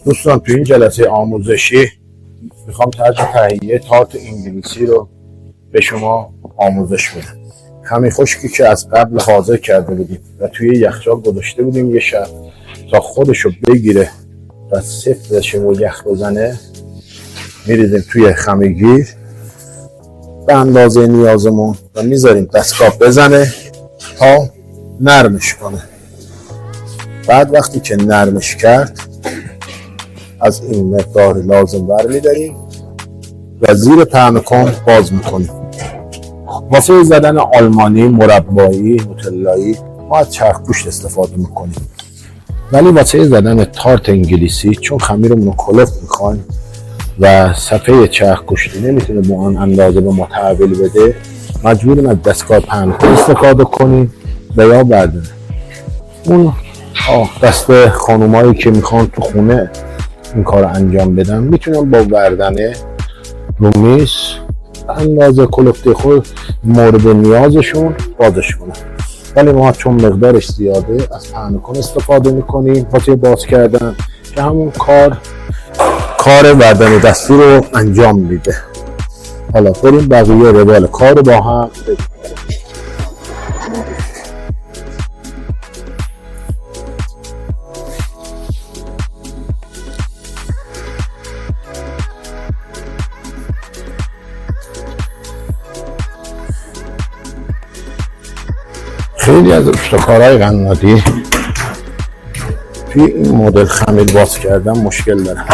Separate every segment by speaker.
Speaker 1: دوستان تو این جلسه آموزشی میخوام طرز تهیه تارت انگلیسی رو به شما آموزش بدم. خمیر خشکی که از قبل حاضر کرده بودیم و توی یخچال گذاشته بودیم یه شب تا خودشو بگیره و سفت بشه و یخ بزنه، میریزیم توی خمیرگیر به اندازه نیازمون و میذاریم دستگاه بزنه تا نرمش کنه. بعد وقتی که نرمش کرد از این مقدار لازم برمیداریم و زیر پهن‌کن باز میکنیم. واسه زدن آلمانی، مربایی، نوتلایی ما از چرخ گوشت استفاده میکنیم، ولی واسه زدن تارت انگلیسی چون خمیرمون رو کلفت میخوایم و صفحه چرخ گوشتی نمیتونه با آن اندازه به ما تحویل بده، مجبوریم از دستگاه پهن‌کن استفاده کنیم و یا برداره. اون دسته خانومایی که میخوان تو خونه این کار رو انجام بدن میتونن با وردنه رو میز به اندازه کلفته خود مورد نیازشون بازش کنن، ولی ما چون مقدارش زیاده از پهن‌کن استفاده میکنیم واسه باز کردن که همون کار وردن دستی رو انجام میده. حالا بریم بقیه روال کار رو با هم ببینیم. خیلی از ابتکارهای قنادی توی این مدل خمیر باز کردن مشکل دارن.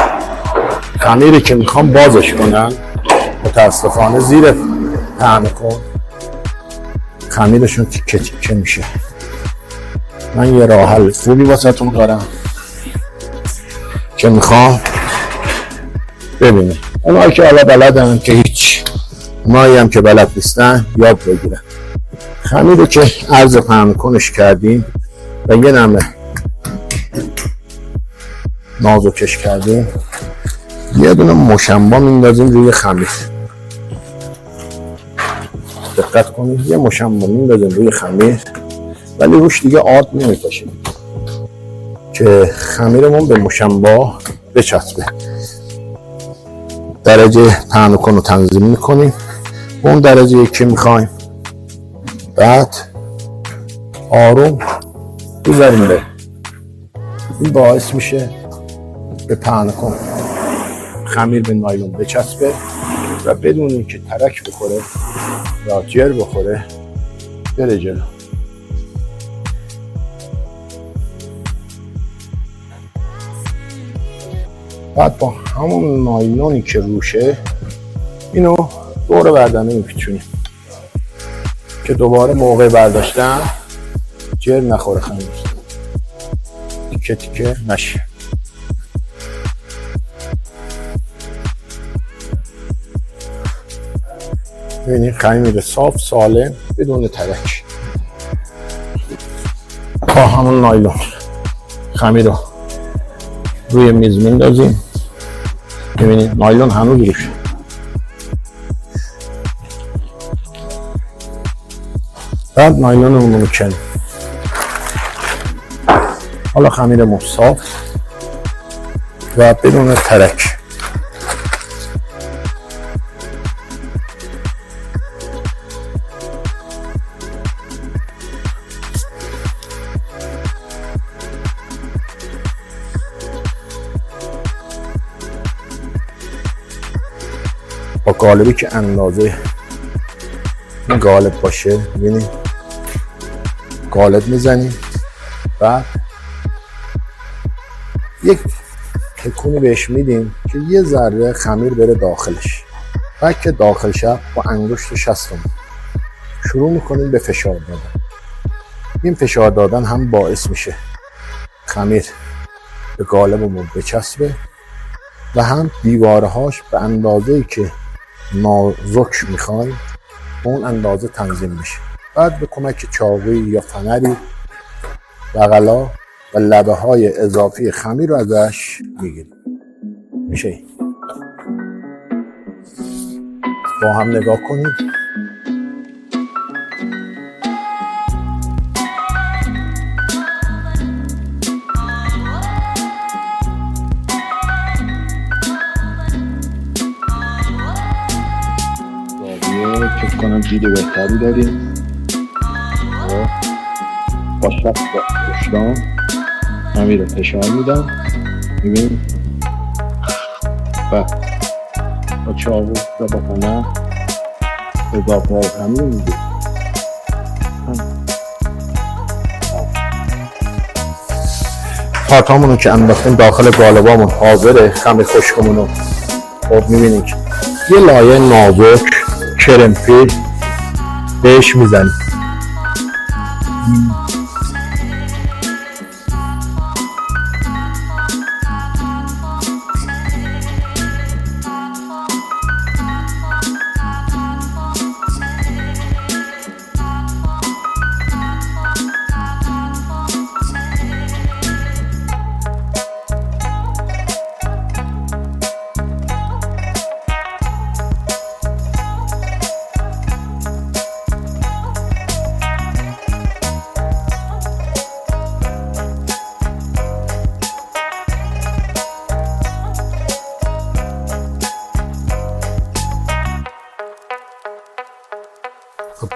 Speaker 1: خمیری که میخوام بازش کنن متاسفانه زیر پهن‌کن خمیرشون تیکه تیکه میشه. من یه راه حل خوبی واسهتون دارم که میخوام ببینید. اونایی که حالا بلدن که هیچ، اونایی هم که بلد نیستن یاد بگیرن. خمیر رو که عرض پهن‌کنش کردیم و یه نمه نازکش کردیم، یه دونه مشنبا میندازیم روی خمیر. دقت کنید، یه مشنبا میندازیم روی خمیر ولی روش دیگه آرد نمیپاشیم که خمیرمون به مشنبا بچسبه. درجه پهن‌کن رو تنظیم میکنیم اون درجه که میخوایم، بعد آروم بذاریم به این باعث میشه به پهن‌کن خمیر به نایلون بچسبه و بدون اینکه ترک بخوره یا جر بخوره بره جلو. بعد با همون نایلونی که روشه اینو دور بردنه میپیچونیم که دوباره موقع برداشتن جر نخوره خمیر، تیکه تیکه نشه. ببینید خمیر صاف سالم بدون ترک. با همون نایلون خمیر رو روی میز میندازیم. ببینید نایلون هنوز روشه. بعد نایلون رو میکنیم. حالا خمیرمون صاف و بدون ترک. با قالبی که اندازه این قالب باشه، ببینید قالب میزنیم، بعد یک تکونی بهش میدیم که یه ذره خمیر بره داخلش. بعد که داخل شد با انگشت شستمون شروع میکنیم به فشار دادن. این فشار دادن هم باعث میشه خمیر به قالبمون بچسبه و هم دیوارهاش به اندازه‌ای که نازک میخوایم اون اندازه تنظیم بشه. بعد به کمک چاقوی یا فنری بغلا و لبه های اضافی خمیر رو ازش میگیریم. میشه با هم نگاه کنید. دید بهتری داریم. با شخص پشتان همین رو فشار میدم، میبینیم و با چاقو و با پنه اضافه های همین میدیم. تارتامونو که انداختیم داخل قالبامون حاضره. خمیر خشکمونو خب میبینید یه لایه نازک کرمفیل بهش میزنیم.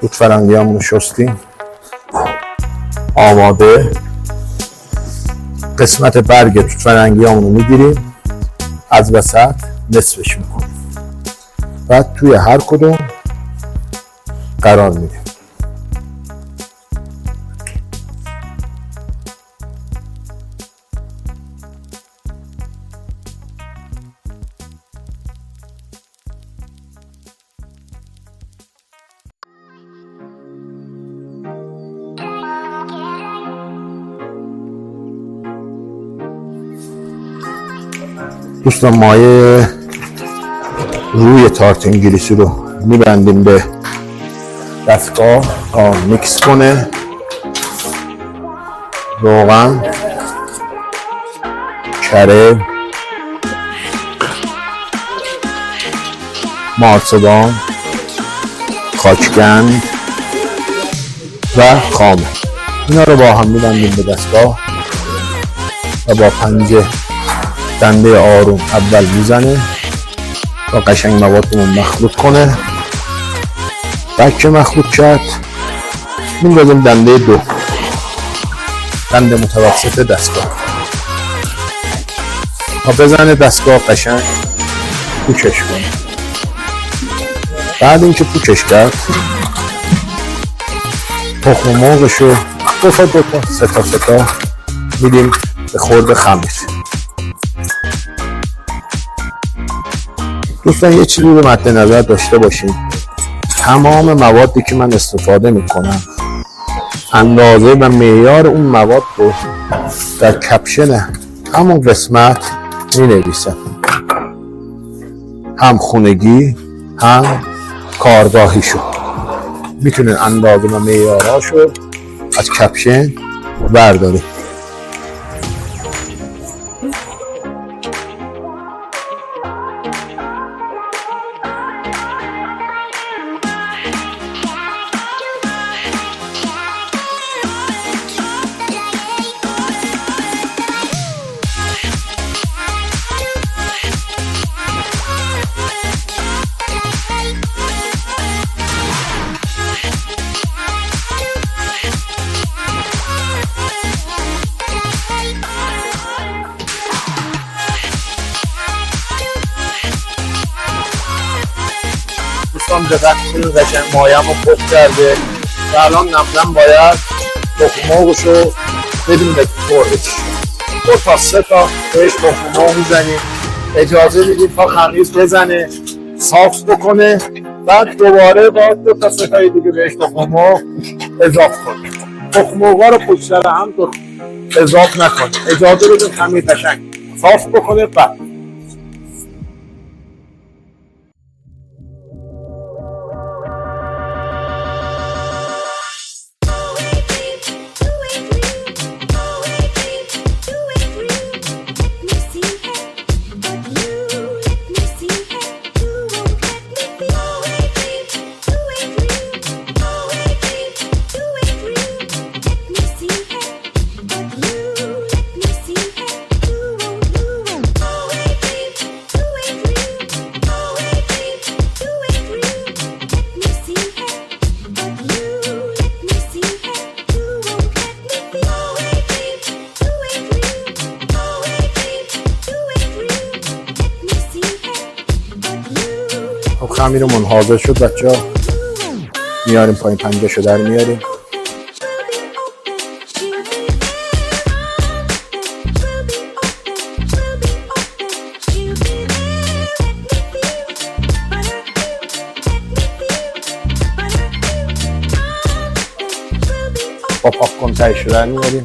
Speaker 1: توت فرنگی همونو شستیم آماده. قسمت برگ توت فرنگی همونو میگیریم، از وسط نصفش میکنیم، بعد توی هر کدوم قرار میدیم. دوستان مایه روی تارت انگلیسی رو میبندیم به دستگاه تا میکس کنه. روغن، کره، مارسدان، خاچگند و خامه، اینا رو با هم میبندیم به دستگاه و با پنجه دنده آروم اول میزنه تا قشنگ موادمون مخلوط کنه. بعد که مخلوط کرد میندازیم دنده دو، دنده متوسط دستگاه تا بزنه دستگاه قشنگ پوکش کنه. بعد اینکه پوکش کرد تخم مرغشو دو تا سه تا میدیم به خورد خمیر. دوستان یه چیزی رو مد نظر داشته باشید، تمام موادی که من استفاده میکنم اندازه و معیار اون مواد رو در کپشن همون قسمت مینویسم، هم خونگی هم کارگاهیشو میتونید اندازه و معیارهاشو از کپشن بردارید. دوستان دقت کنید قشنگ مایه‌مو پخت کرده و الان نمدن باید تخم مرغشو بدیم به خوردش. دو تا سه تا بهش تخم مرغ میزنیم، اجازه میدیم تا خمیر بزنه صاف بکنه، بعد دوباره با دو تا سه تای دیگه بهش تخم مرغ اضافه کنیم. تخم مرغا رو پشت سر هم اضافه نکنیم، اجازه بدیم خمیر قشنگ صاف بکنه. بعد خمیرمون حاضر شد بچه ها، میاریم پایین، پنجهشو در میاریم. با پاپ کن تایشو در میاریم.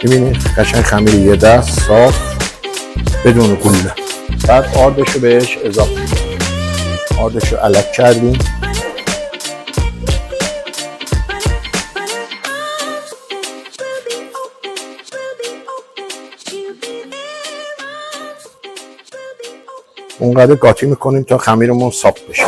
Speaker 1: ببینید قشنگ خمیر یه دست صاف بدون گوله. بعد آردشو بهش اضافه کنیم. آردشو علک کردیم. اونقدر قاطی میکنیم تا خمیرمون صاف بشه.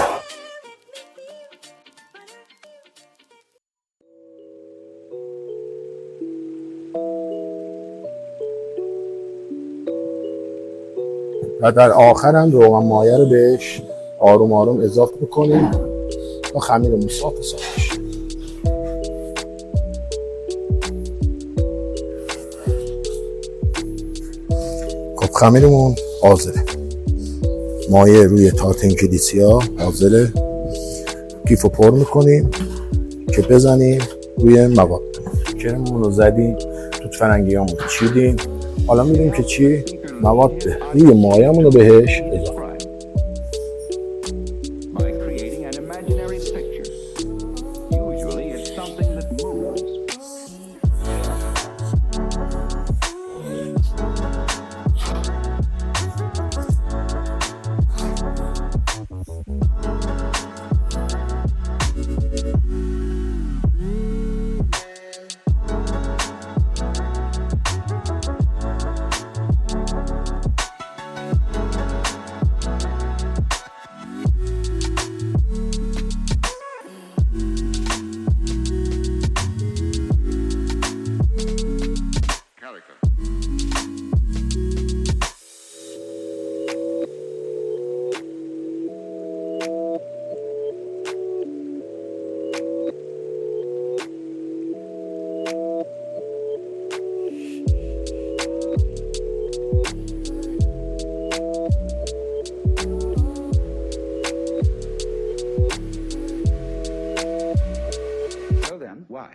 Speaker 1: و در آخر هم روغن مایه رو بهش آروم آروم اضافه میکنیم تا خمیرمون صاف بشه. خب خمیرمون حاضره. مایه روی تارت انگلیسی ها حاضره. کیفو پر میکنیم که بزنیم روی مواد. کرممون رو زدیم، توت فرنگی همون چیدیم. حالا میریم که چی؟ مواد روی مایه‌مون رو بهش اضافه. Why?